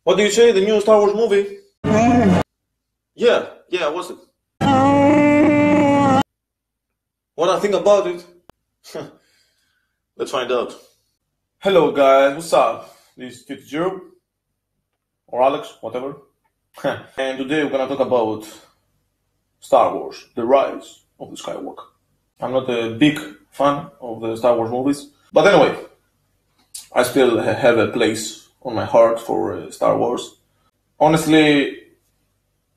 What do you say? The new Star Wars movie? Yeah, what's it? What I think about it? Let's find out. Hello guys, what's up? This is 50 or Alex, whatever. And today we're gonna talk about Star Wars, the Rise of the Skywalker. I'm not a big fan of the Star Wars movies, but anyway, I still have a place on my heart for Star Wars. Honestly,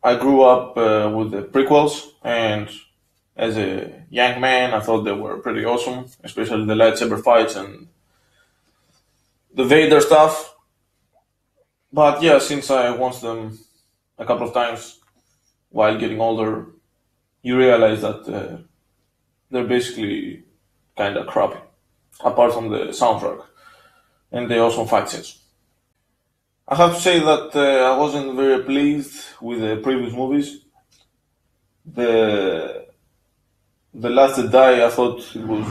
I grew up with the prequels, and as a young man, I thought they were pretty awesome, especially the lightsaber fights and the Vader stuff. But yeah, since I watched them a couple of times while getting older, you realize that they're basically kind of crappy, apart from the soundtrack and the awesome fight scenes. I have to say that I wasn't very pleased with the previous movies. The The Last Jedi, I thought it was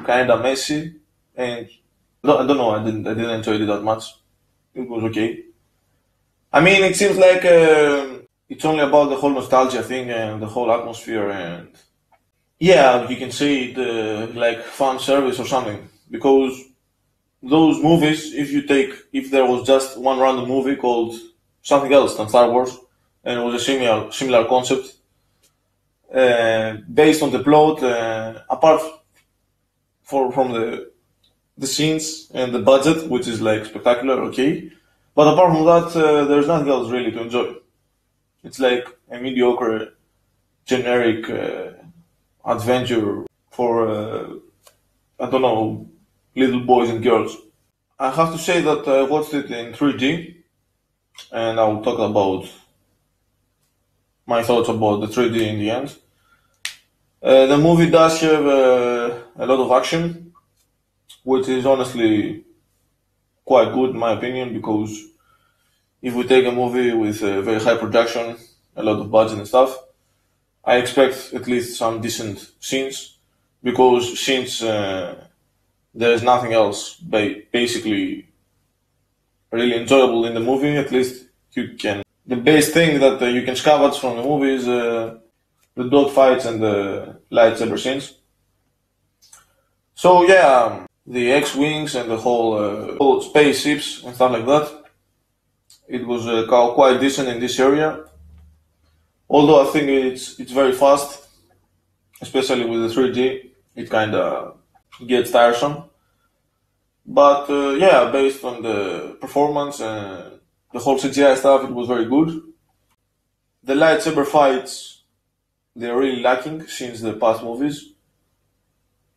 kind of messy, and I don't know. I didn't enjoy it that much. It was okay. I mean, it seems like it's only about the whole nostalgia thing and the whole atmosphere, and yeah, you can say it like fan service or something. Because those movies, if there was just one random movie called something else than Star Wars, and it was a similar concept, based on the plot, apart from the scenes and the budget, which is like spectacular, okay. But apart from that, there's nothing else really to enjoy. It's like a mediocre, generic adventure for I don't know, little boys and girls. I have to say that I watched it in 3D, and I'll talk about my thoughts about the 3D in the end. The movie does have a lot of action, which is honestly quite good in my opinion, because if we take a movie with a very high production, a lot of budget and stuff, I expect at least some decent scenes, because since there is nothing else basically really enjoyable in the movie, at least you can. The base thing that you can scavenge from the movie is the dog fights and the lightsaber scenes. So yeah, the X-wings and the whole spaceships and stuff like that. It was quite decent in this area. Although I think it's very fast, especially with the 3D, it kind of gets tiresome. But yeah, based on the performance and the whole CGI stuff, it was very good. The lightsaber fights, they're really lacking since the past movies.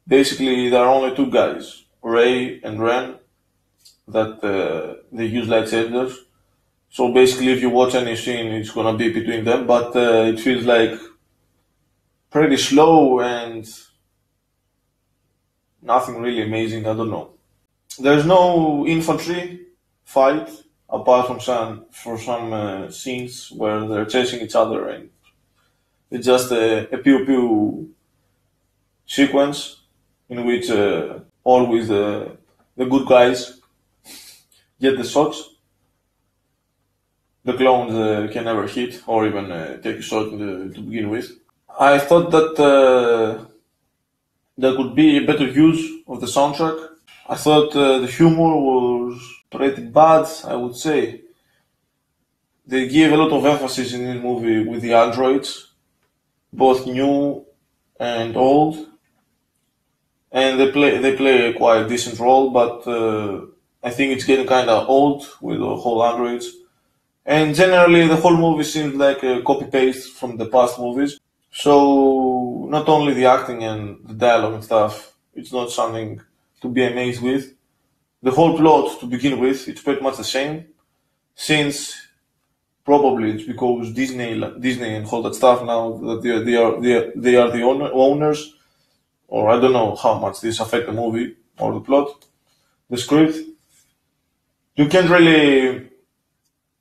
Basically, there are only two guys, Rey and Ren, that they use lightsabers. So basically, if you watch any scene, it's gonna be between them, but it feels like pretty slow and nothing really amazing. I don't know. There's no infantry fight apart from some scenes where they're chasing each other, and it's just a pew pew sequence in which always the good guys get the shots. The clones can never hit or even take a shot to begin with. I thought that there could be a better use of the soundtrack. I thought the humor was pretty bad, I would say. They give a lot of emphasis in this movie with the androids, both new and old, and they play a quite decent role, but I think it's getting kind of old with the whole androids. And generally, the whole movie seems like a copy-paste from the past movies. So, not only the acting and the dialogue and stuff, it's not something to be amazed with. The whole plot, to begin with, it's pretty much the same. Since probably it's because Disney and all that stuff now that they are the owners, or I don't know how much this affect the movie or the plot, the script. You can't really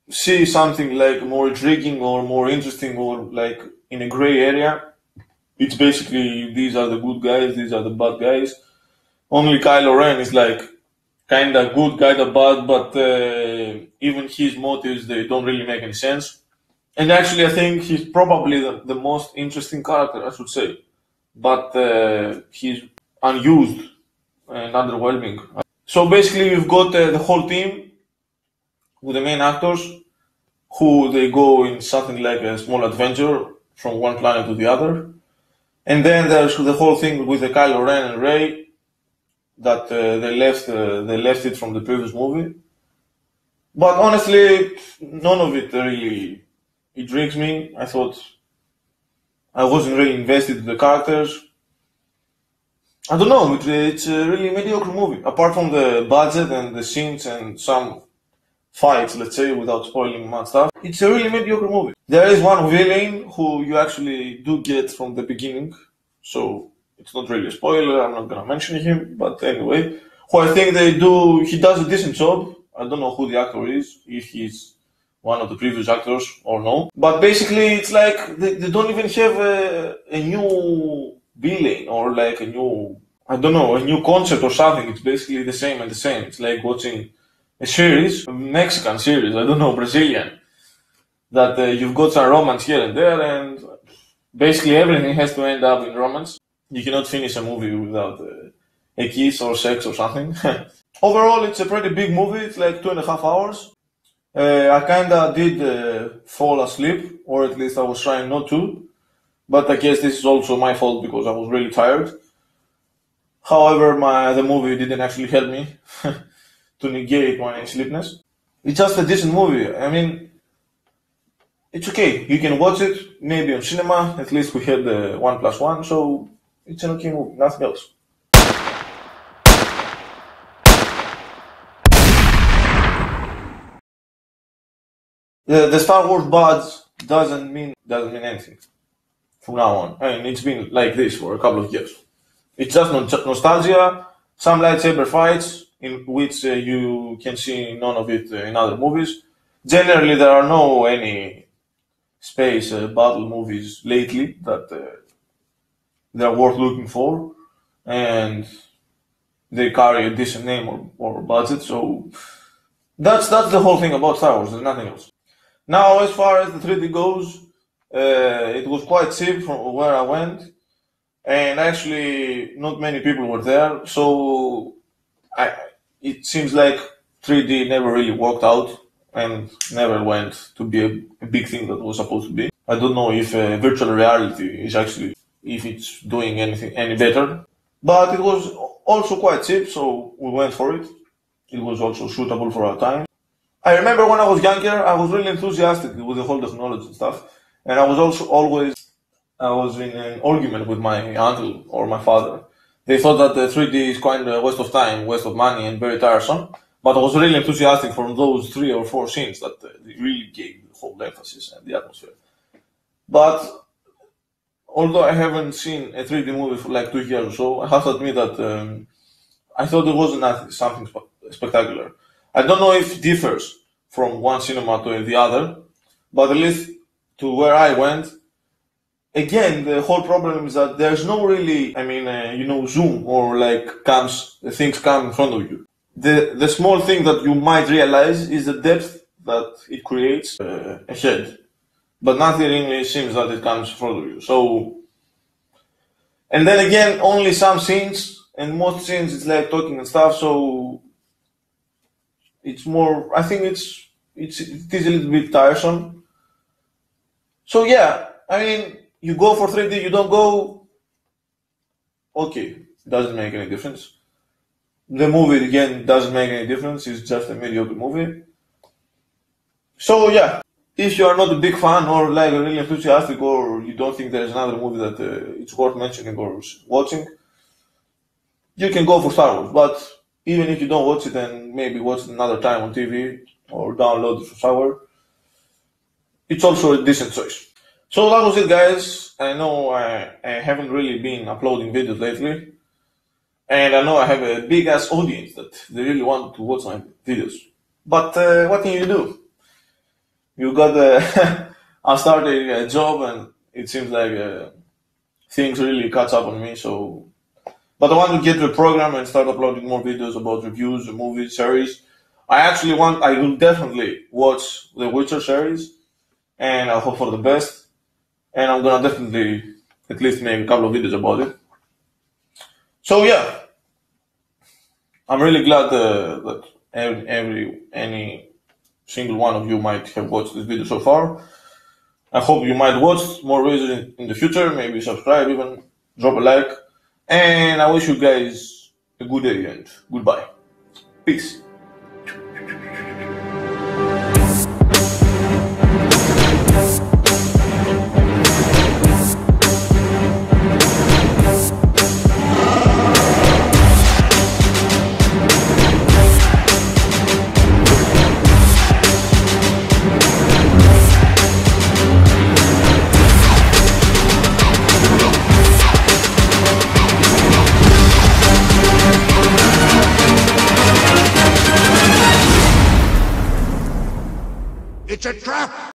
see something like more intriguing or more interesting or like in a gray area. It's basically these are the good guys, these are the bad guys. Only Kylo Ren is like kinda good, kinda bad, but even his motives, they don't really make any sense. And actually, I think he's probably the most interesting character, I should say. But he's unused and underwhelming. So basically, you've got the whole team with the main actors who they go in something like a small adventure from one planet to the other. And then there's the whole thing with the Kylo Ren and Rey that they left it from the previous movie. But honestly, none of it really intrigues me. I thought I wasn't really invested in the characters. I don't know, it's a really mediocre movie. Apart from the budget and the scenes and some fights, let's say, without spoiling much stuff, it's a really mediocre movie. There is one villain who you actually do get from the beginning, so it's not really a spoiler, I'm not gonna mention him, but anyway, who I think he does a decent job. I don't know who the actor is, if he's one of the previous actors or no. But basically, it's like they don't even have a new villain or like a new, I don't know, a new concept or something. It's basically the same and the same. It's like watching a series, a Mexican series, I don't know, Brazilian, that you've got some romance here and there, and basically everything has to end up in romance. You cannot finish a movie without a kiss or sex or something. Overall, it's a pretty big movie. It's like 2.5 hours. I kinda did fall asleep, or at least I was trying not to. But I guess this is also my fault because I was really tired. However, the movie didn't actually help me to negate my sleepiness. It's just a decent movie. I mean, it's okay. You can watch it, maybe on cinema. At least we had the 1+1, so it's an okay movie, nothing else. The Star Wars badge doesn't mean anything from now on. I mean, it's been like this for a couple of years. It's just nostalgia, some lightsaber fights in which you can see none of it in other movies. Generally, there are no any space battle movies lately that they're worth looking for, and they carry a decent name or budget. So that's the whole thing about Star Wars. There's nothing else. Now, as far as the 3D goes, it was quite cheap from where I went, and actually not many people were there, so it seems like 3D never really worked out and never went to be a big thing that was supposed to be. I don't know if virtual reality is actually, if it's doing any better, but it was also quite cheap, so we went for it. It was also suitable for our time. I remember when I was younger, I was really enthusiastic with the whole technology and stuff, and I was in an argument with my uncle or my father. They thought that the 3D is quite a waste of time, waste of money, and very tiresome, but I was really enthusiastic for those 3 or 4 scenes that they really gave the whole emphasis and the atmosphere. But although I haven't seen a 3D movie for like 2 years or so, I have to admit that I thought it wasn't something spectacular. I don't know if it differs from one cinema to the other, but at least to where I went, again, the whole problem is that there's no really, zoom or like things come in front of you. The small thing that you might realize is the depth that it creates ahead, but nothing really seems that it comes in front of you. So, and then again, only some scenes, and most scenes it's like talking and stuff, so it's more, I think it is a little bit tiresome. So yeah, I mean, you go for 3D, you don't go, okay, doesn't make any difference. The movie, again, doesn't make any difference, it's just a mediocre movie. So yeah, if you are not a big fan or like really enthusiastic, or you don't think there's another movie that it's worth mentioning or watching, you can go for Star Wars. But even if you don't watch it and maybe watch it another time on TV or download it from somewhere, it's also a decent choice. So that was it, guys. I know I haven't really been uploading videos lately, and I know I have a big ass audience that they really want to watch my videos. But what can you do? You got I started a job, and it seems like things really catch up on me. So But I want to get to the program and start uploading more videos about reviews, movies, series. I will definitely watch the Witcher series, and I hope for the best. And I'm gonna definitely at least make a couple of videos about it. So yeah, I'm really glad that any single one of you might have watched this video so far. I hope you might watch more videos in the future, maybe subscribe even, drop a like, and I wish you guys a good day and goodbye. Peace. It's a trap!